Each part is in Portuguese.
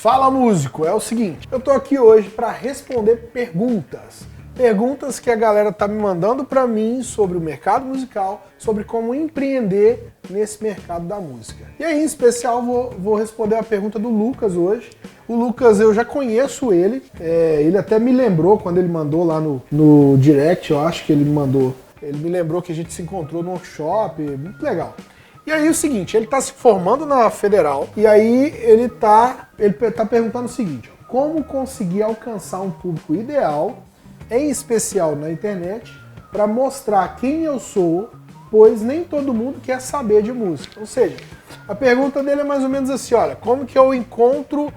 Fala músico, é o seguinte, eu tô aqui hoje para responder perguntas. Perguntas que a galera tá me mandando para mim sobre o mercado musical, sobre como empreender nesse mercado da música. E aí, em especial, vou responder a pergunta do Lucas hoje. O Lucas, eu já conheço ele, ele até me lembrou quando ele mandou lá no direct, eu acho que ele me mandou. Ele me lembrou que a gente se encontrou no workshop, muito legal. E aí o seguinte, ele está se formando na Federal, e aí ele tá perguntando o seguinte, como conseguir alcançar um público ideal, em especial na internet, para mostrar quem eu sou, pois nem todo mundo quer saber de música. Ou seja, a pergunta dele é mais ou menos assim, olha, como que eu encontro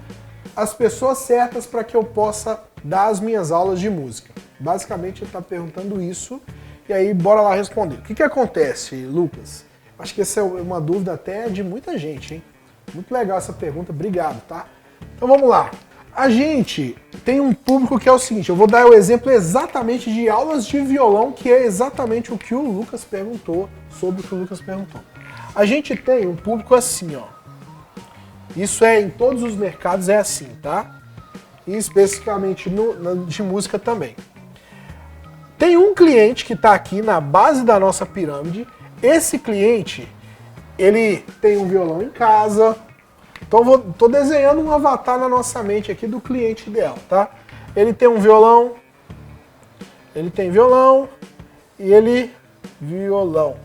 as pessoas certas para que eu possa dar as minhas aulas de música? Basicamente ele está perguntando isso, e aí bora lá responder. O que acontece, Lucas? Acho que essa é uma dúvida até de muita gente, hein? Muito legal essa pergunta, obrigado, tá? Então vamos lá. A gente tem um público que é o seguinte, eu vou dar o exemplo exatamente de aulas de violão, que é exatamente o que o Lucas perguntou, sobre o que o Lucas perguntou. A gente tem um público assim, ó. Isso é em todos os mercados, é assim, tá? E especificamente de música também. Tem um cliente que está aqui na base da nossa pirâmide. Esse cliente, ele tem um violão em casa. Então tô desenhando um avatar na nossa mente aqui do cliente ideal, tá? Ele tem um violão, ele tem violão e ele violão.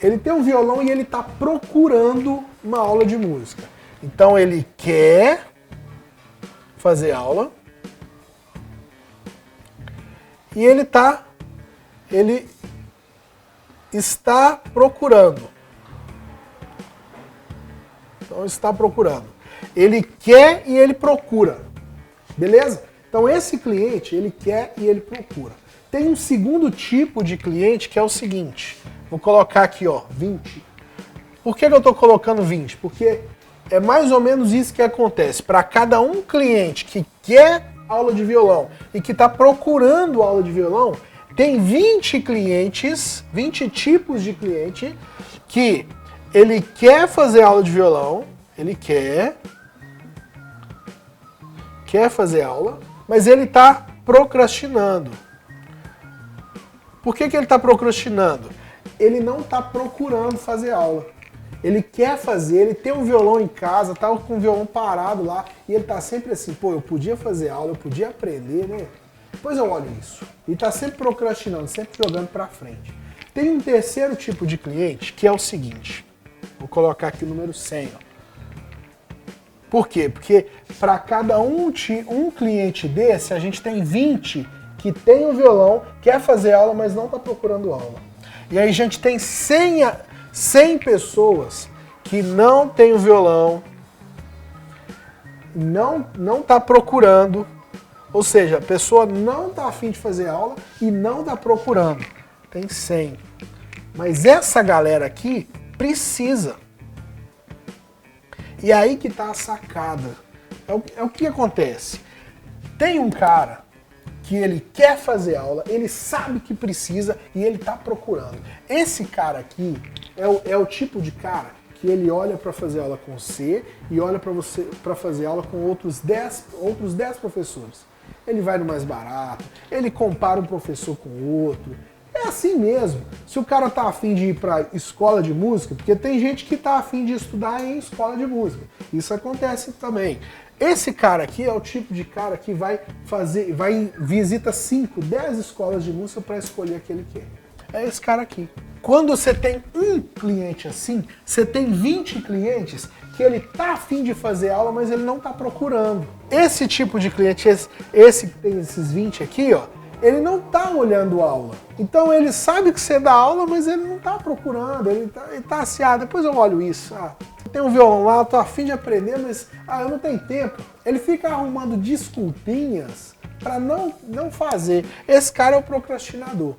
Ele tem um violão e ele está procurando uma aula de música. Então ele quer fazer aula e ele está procurando. Então está procurando. Ele quer e ele procura. Beleza? Então esse cliente, ele quer e ele procura. Tem um segundo tipo de cliente que é o seguinte. Vou colocar aqui, ó, 20. Por que eu estou colocando 20? Porque é mais ou menos isso que acontece. Para cada um cliente que quer aula de violão e que está procurando aula de violão, tem 20 clientes, 20 tipos de cliente que ele quer fazer aula de violão, ele quer fazer aula, mas ele está procrastinando. Por que ele está procrastinando? Ele não está procurando fazer aula. Ele quer fazer, ele tem um violão em casa, tá com o violão parado lá, e ele tá sempre assim, pô, eu podia fazer aula, eu podia aprender, né? Depois eu olho isso. E tá sempre procrastinando, sempre jogando pra frente. Tem um terceiro tipo de cliente, que é o seguinte, vou colocar aqui o número 100, ó. Por quê? Porque para cada um cliente desse, a gente tem 20 que tem o violão, quer fazer aula, mas não tá procurando aula. E aí a gente tem 100 pessoas que não tem o violão, não está procurando, ou seja, a pessoa não está afim de fazer aula e não está procurando. Tem 100. Mas essa galera aqui precisa. E aí que está a sacada. É o que acontece. Tem um cara que ele quer fazer aula, ele sabe que precisa e ele está procurando. Esse cara aqui é o tipo de cara que ele olha para fazer aula com você e olha para fazer aula com outros 10 professores. Ele vai no mais barato, ele compara um professor com o outro. É assim mesmo. Se o cara tá afim de ir para escola de música, porque tem gente que tá afim de estudar em escola de música. Isso acontece também. Esse cara aqui é o tipo de cara que visita 5, 10 escolas de música para escolher a que ele quer. É esse cara aqui. Quando você tem um cliente assim, você tem 20 clientes que ele tá afim de fazer aula, mas ele não tá procurando. Esse tipo de cliente, esse que tem esses 20 aqui, ó, ele não tá olhando aula. Então ele sabe que você dá aula, mas ele não tá procurando, ele tá assim, depois eu olho isso, tem um violão lá, eu tô afim de aprender, mas eu não tenho tempo. Ele fica arrumando desculpinhas para não fazer. Esse cara é o procrastinador.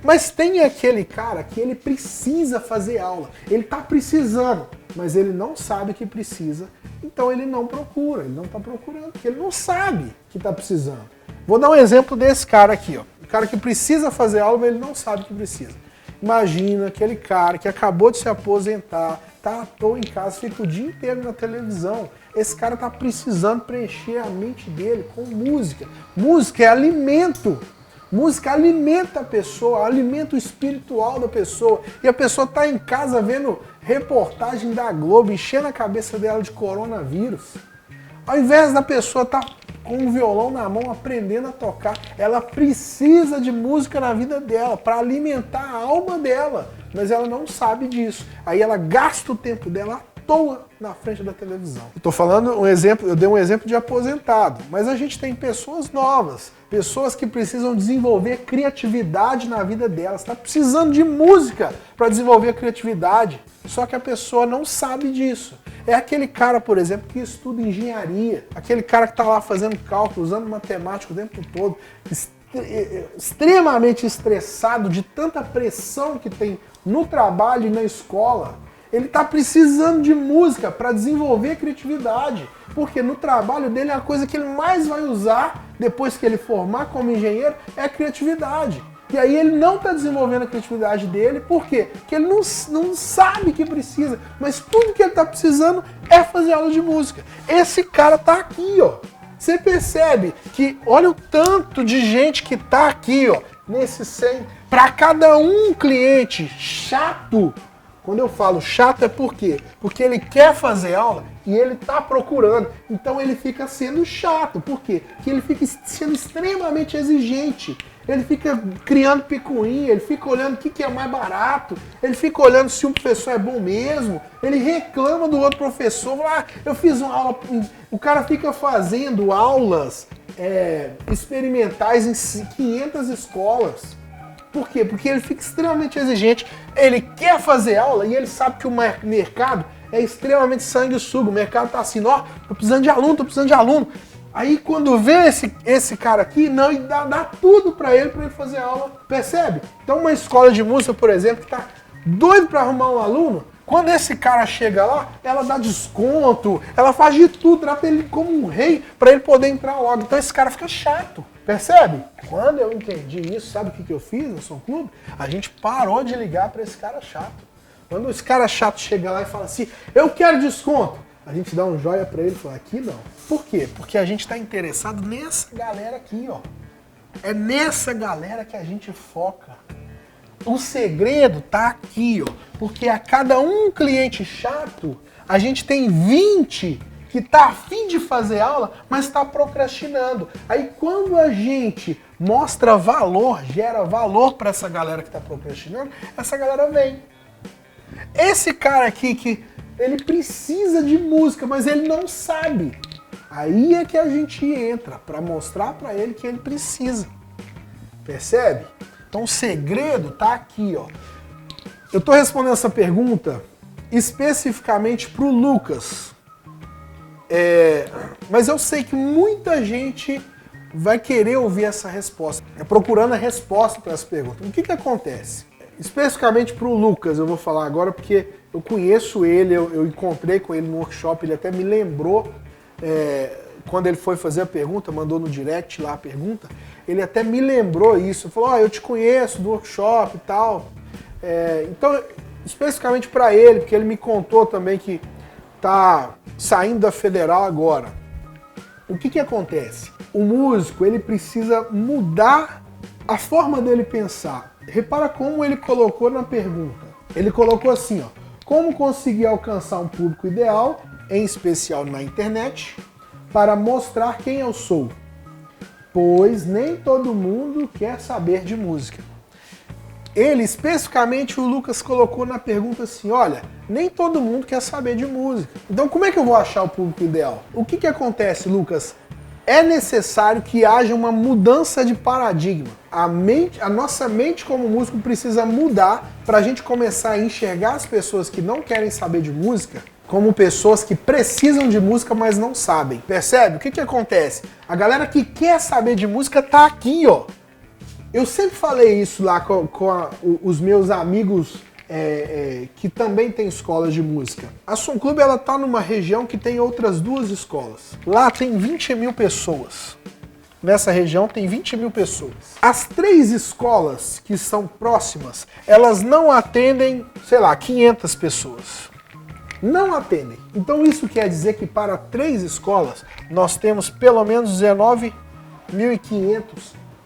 Mas tem aquele cara que ele precisa fazer aula, ele tá precisando, mas ele não sabe que precisa, então ele não procura, ele não tá procurando, porque ele não sabe que tá precisando. Vou dar um exemplo desse cara aqui, ó. O cara que precisa fazer aula, mas ele não sabe que precisa. Imagina aquele cara que acabou de se aposentar, tá à toa em casa, fica o dia inteiro na televisão. Esse cara está precisando preencher a mente dele com música. Música é alimento. Música alimenta a pessoa, alimenta o espiritual da pessoa. E a pessoa está em casa vendo reportagem da Globo, enchendo a cabeça dela de coronavírus. Ao invés da pessoa estar com um violão na mão, aprendendo a tocar, ela precisa de música na vida dela, para alimentar a alma dela. Mas ela não sabe disso. Aí ela gasta o tempo dela à toa na frente da televisão. Estou falando um exemplo, eu dei um exemplo de aposentado, mas a gente tem pessoas novas, pessoas que precisam desenvolver criatividade na vida delas, está precisando de música para desenvolver a criatividade, só que a pessoa não sabe disso. É aquele cara, por exemplo, que estuda engenharia, aquele cara que está lá fazendo cálculo, usando matemática o tempo todo, extremamente estressado de tanta pressão que tem no trabalho e na escola. Ele está precisando de música para desenvolver criatividade, porque no trabalho dele a coisa que ele mais vai usar depois que ele formar como engenheiro é a criatividade. E aí ele não está desenvolvendo a criatividade dele, por quê? Porque ele não sabe que precisa, mas tudo que ele está precisando é fazer aula de música. Esse cara está aqui, ó. Você percebe que olha o tanto de gente que está aqui, ó, nesse 100. Para cada um cliente chato. Quando eu falo chato é por quê? Porque ele quer fazer aula e ele está procurando. Então ele fica sendo chato. Por quê? Porque ele fica sendo extremamente exigente. Ele fica criando picuinha, ele fica olhando o que é mais barato, ele fica olhando se um professor é bom mesmo, ele reclama do outro professor, fala, eu fiz uma aula... O cara fica fazendo aulas experimentais em 500 escolas. Por quê? Porque ele fica extremamente exigente, ele quer fazer aula e ele sabe que o mercado é extremamente sanguessuga, o mercado tá assim, ó, tô precisando de aluno, tô precisando de aluno. Aí quando vê esse cara aqui, não, e dá tudo para ele fazer aula, percebe? Então uma escola de música, por exemplo, que tá doido para arrumar um aluno, quando esse cara chega lá, ela dá desconto, ela faz de tudo, trata ele como um rei para ele poder entrar logo. Então esse cara fica chato, percebe? Quando eu entendi isso, sabe o que eu fiz no Som Clube? A gente parou de ligar para esse cara chato. Quando esse cara chato chega lá e fala assim, eu quero desconto, a gente dá um joia pra ele e fala, aqui não. Por quê? Porque a gente tá interessado nessa galera aqui, ó. É nessa galera que a gente foca. O segredo tá aqui, ó. Porque a cada um cliente chato, a gente tem 20 que tá a fim de fazer aula, mas tá procrastinando. Aí quando a gente mostra valor, gera valor para essa galera que tá procrastinando, essa galera vem. Esse cara aqui que ele precisa de música, mas ele não sabe. Aí é que a gente entra para mostrar para ele que ele precisa. Percebe? Então o segredo tá aqui, ó. Eu tô respondendo essa pergunta especificamente pro Lucas. Mas eu sei que muita gente vai querer ouvir essa resposta. Procurando a resposta para essa pergunta. O que acontece? Especificamente pro Lucas, eu vou falar agora porque eu conheço ele, eu encontrei com ele no workshop, ele até me lembrou, quando ele foi fazer a pergunta, mandou no direct lá a pergunta, ele até me lembrou isso, falou, eu te conheço do workshop e tal. Então, especificamente para ele, porque ele me contou também que tá saindo da Federal agora. O que acontece? O músico, ele precisa mudar a forma dele pensar. Repara como ele colocou na pergunta. Ele colocou assim, ó, como conseguir alcançar um público ideal, em especial na internet, para mostrar quem eu sou, pois nem todo mundo quer saber de música. Ele, especificamente, o Lucas colocou na pergunta assim, olha, nem todo mundo quer saber de música. Então como é que eu vou achar o público ideal? O que acontece, Lucas? É necessário que haja uma mudança de paradigma. A nossa mente como músico precisa mudar para a gente começar a enxergar as pessoas que não querem saber de música como pessoas que precisam de música, mas não sabem. Percebe? O que acontece? A galera que quer saber de música tá aqui, ó. Eu sempre falei isso lá com os meus amigos que também tem escolas de música. A Som Clube, ela tá numa região que tem outras 2 escolas. Lá tem 20 mil pessoas. Nessa região tem 20 mil pessoas. As 3 escolas que são próximas, elas não atendem, sei lá, 500 pessoas. não atendem. Então isso quer dizer que para 3 escolas nós temos pelo menos 19.500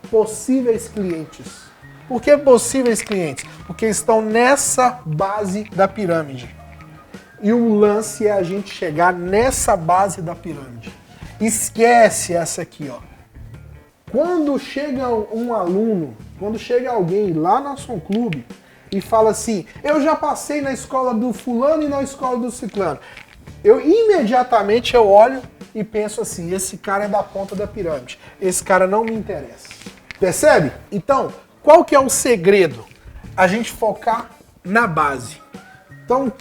possíveis clientes. Por que possíveis clientes? Porque estão nessa base da pirâmide. E o lance é a gente chegar nessa base da pirâmide. Esquece essa aqui, ó. Quando chega um aluno, quando chega alguém lá na Som Clube e fala assim, eu já passei na escola do fulano e na escola do ciclano, eu imediatamente olho e penso assim, esse cara é da ponta da pirâmide, esse cara não me interessa. Percebe? Então, qual que é o segredo? A gente focar na base. Então, o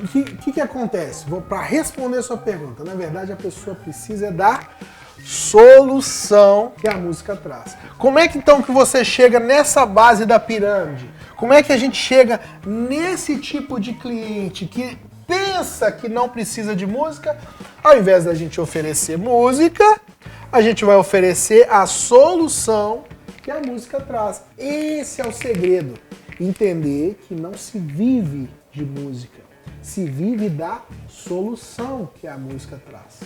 que acontece? Para responder a sua pergunta, na verdade a pessoa precisa dar solução que a música traz. Como é que então que você chega nessa base da pirâmide? Como é que a gente chega nesse tipo de cliente que pensa que não precisa de música? Ao invés da gente oferecer música, a gente vai oferecer a solução que a música traz. Esse é o segredo. Entender que não se vive de música, se vive da solução que a música traz.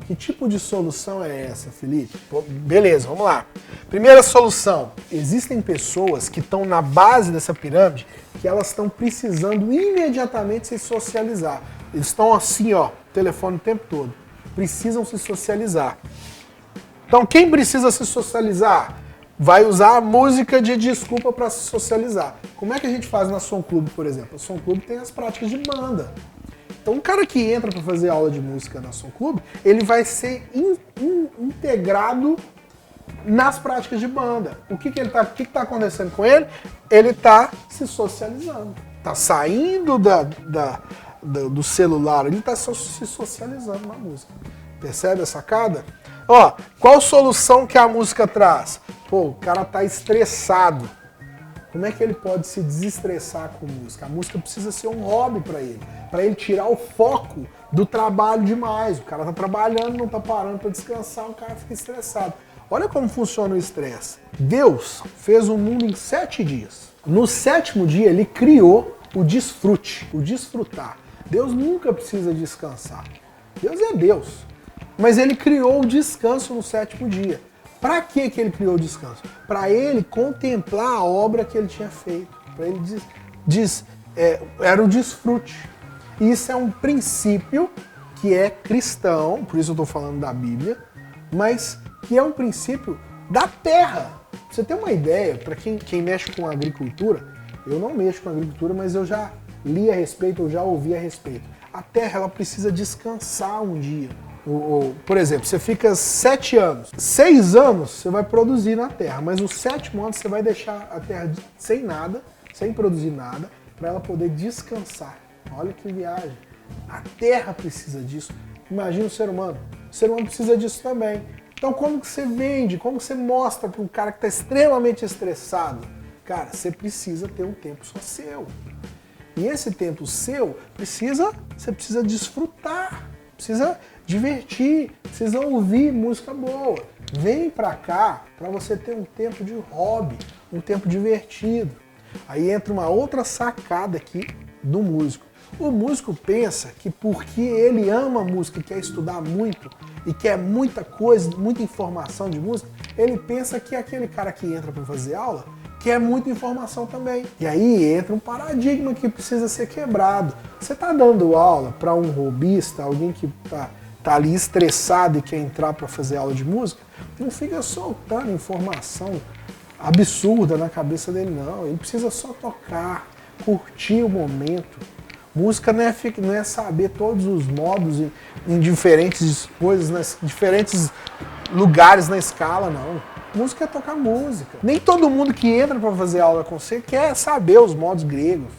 Que tipo de solução é essa, Felipe? Pô, beleza, vamos lá. Primeira solução. Existem pessoas que estão na base dessa pirâmide que elas estão precisando imediatamente se socializar. Eles estão assim, ó, telefone o tempo todo. Precisam se socializar. Então, quem precisa se socializar? Vai usar a música de desculpa para se socializar. Como é que a gente faz na Som Clube, por exemplo? A Som Clube tem as práticas de banda. Então, um cara que entra para fazer aula de música na Som Clube, ele vai ser integrado nas práticas de banda. O que tá acontecendo com ele? Ele está se socializando. Está saindo do celular, ele está se socializando na música. Percebe a sacada? Ó, qual solução que a música traz? Pô, o cara tá estressado. Como é que ele pode se desestressar com música? A música precisa ser um hobby para ele tirar o foco do trabalho demais. O cara tá trabalhando, não tá parando para descansar, o cara fica estressado. Olha como funciona o estresse. Deus fez o mundo em 7 dias. No 7º dia, ele criou o desfrute, o desfrutar. Deus nunca precisa descansar. Deus é Deus. Mas ele criou o descanso no 7º dia. Para que ele criou o descanso? Para ele contemplar a obra que ele tinha feito. Para ele era o desfrute. Isso é um princípio que é cristão, por isso eu estou falando da Bíblia, mas que é um princípio da terra. Pra você ter uma ideia, para quem mexe com agricultura, eu não mexo com agricultura, mas eu já li a respeito, eu já ouvi a respeito. A terra ela precisa descansar um dia. Por exemplo, você fica 7 anos. 6 anos você vai produzir na terra, mas o 7º ano você vai deixar a terra sem nada, sem produzir nada, para ela poder descansar. Olha que viagem. A terra precisa disso. Imagina o ser humano. O ser humano precisa disso também. Então como que você vende, como você mostra para um cara que está extremamente estressado? Cara, você precisa ter um tempo só seu. E esse tempo seu, você precisa desfrutar, precisa divertir, precisa ouvir música boa. Vem pra cá para você ter um tempo de hobby, um tempo divertido. Aí entra uma outra sacada aqui do músico. O músico pensa que porque ele ama música, quer estudar muito e quer muita coisa, muita informação de música, ele pensa que aquele cara que entra para fazer aula quer muita informação também. E aí entra um paradigma que precisa ser quebrado. Você está dando aula para um hobbyista, alguém que tá ali estressado e quer entrar para fazer aula de música, não fica soltando informação absurda na cabeça dele, não. Ele precisa só tocar, curtir o momento. Música não é saber todos os modos em diferentes coisas, nas diferentes lugares na escala, não. Música é tocar música. Nem todo mundo que entra para fazer aula com você quer saber os modos gregos,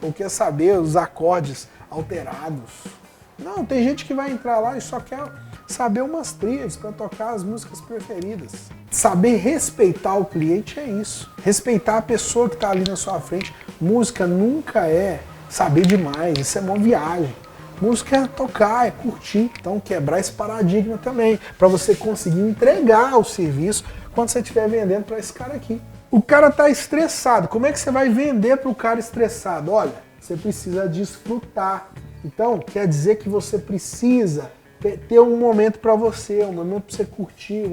ou quer saber os acordes alterados. Não, tem gente que vai entrar lá e só quer saber umas tríades para tocar as músicas preferidas. Saber respeitar o cliente é isso. Respeitar a pessoa que está ali na sua frente. Música nunca é saber demais, isso é uma viagem. Música é tocar, é curtir. Então quebrar esse paradigma também, para você conseguir entregar o serviço quando você estiver vendendo para esse cara aqui. O cara está estressado, como é que você vai vender para o cara estressado? Olha, você precisa desfrutar. Então, quer dizer que você precisa ter um momento para você, um momento para você curtir.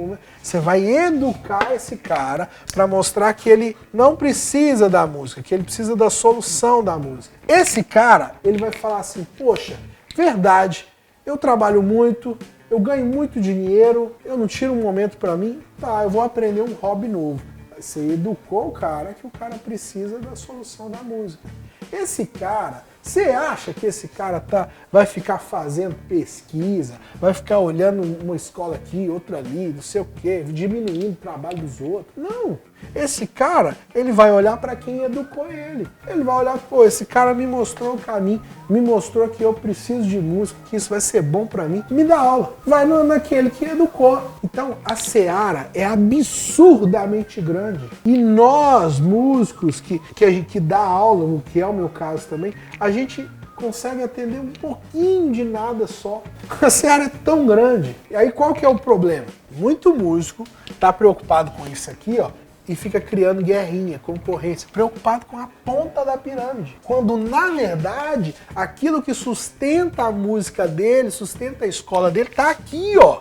Você vai educar esse cara para mostrar que ele não precisa da música, que ele precisa da solução da música. Esse cara, ele vai falar assim, poxa, verdade, eu trabalho muito, eu ganho muito dinheiro, eu não tiro um momento para mim, tá, eu vou aprender um hobby novo. Você educou o cara que o cara precisa da solução da música. Esse cara, você acha que esse cara vai ficar fazendo pesquisa, vai ficar olhando uma escola aqui, outra ali, não sei o quê, diminuindo o trabalho dos outros? Não. Esse cara, ele vai olhar para quem educou ele. Ele vai olhar, pô, esse cara me mostrou o caminho, me mostrou que eu preciso de música, que isso vai ser bom para mim, me dá aula. Vai naquele que educou. Então, a seara é absurdamente grande. E nós, músicos, que dá aula, o que é o meu caso também, a gente consegue atender um pouquinho de nada só. A seara é tão grande. E aí qual que é o problema? Muito músico tá preocupado com isso aqui, ó, e fica criando guerrinha, concorrência, preocupado com a ponta da pirâmide. Quando, na verdade, aquilo que sustenta a música dele, sustenta a escola dele, tá aqui, ó.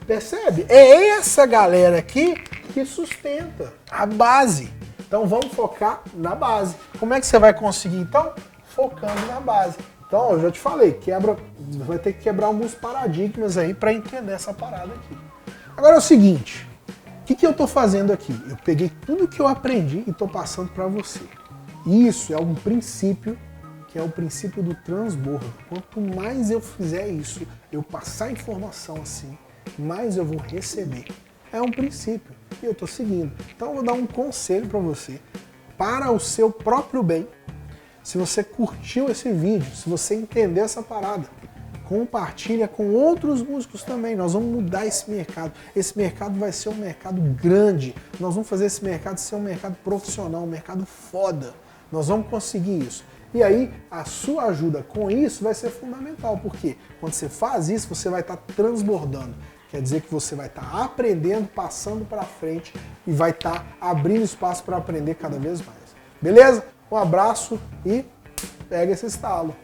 Percebe? É essa galera aqui que sustenta a base. Então vamos focar na base. Como é que você vai conseguir, então? Focando na base. Então, eu já te falei, vai ter que quebrar alguns paradigmas aí para entender essa parada aqui. Agora é o seguinte, o que eu estou fazendo aqui? Eu peguei tudo que eu aprendi e estou passando para você. Isso é um princípio, que é o princípio do transbordo. Quanto mais eu fizer isso, eu passar informação assim, mais eu vou receber. É um princípio e eu estou seguindo. Então eu vou dar um conselho para você, para o seu próprio bem. Se você curtiu esse vídeo, se você entendeu essa parada, compartilha com outros músicos também. Nós vamos mudar esse mercado. Esse mercado vai ser um mercado grande. Nós vamos fazer esse mercado ser um mercado profissional, um mercado foda. Nós vamos conseguir isso. E aí, a sua ajuda com isso vai ser fundamental, porque quando você faz isso, você vai estar transbordando. Quer dizer que você vai estar aprendendo, passando para frente e vai estar abrindo espaço para aprender cada vez mais. Beleza? Um abraço e pega esse estalo.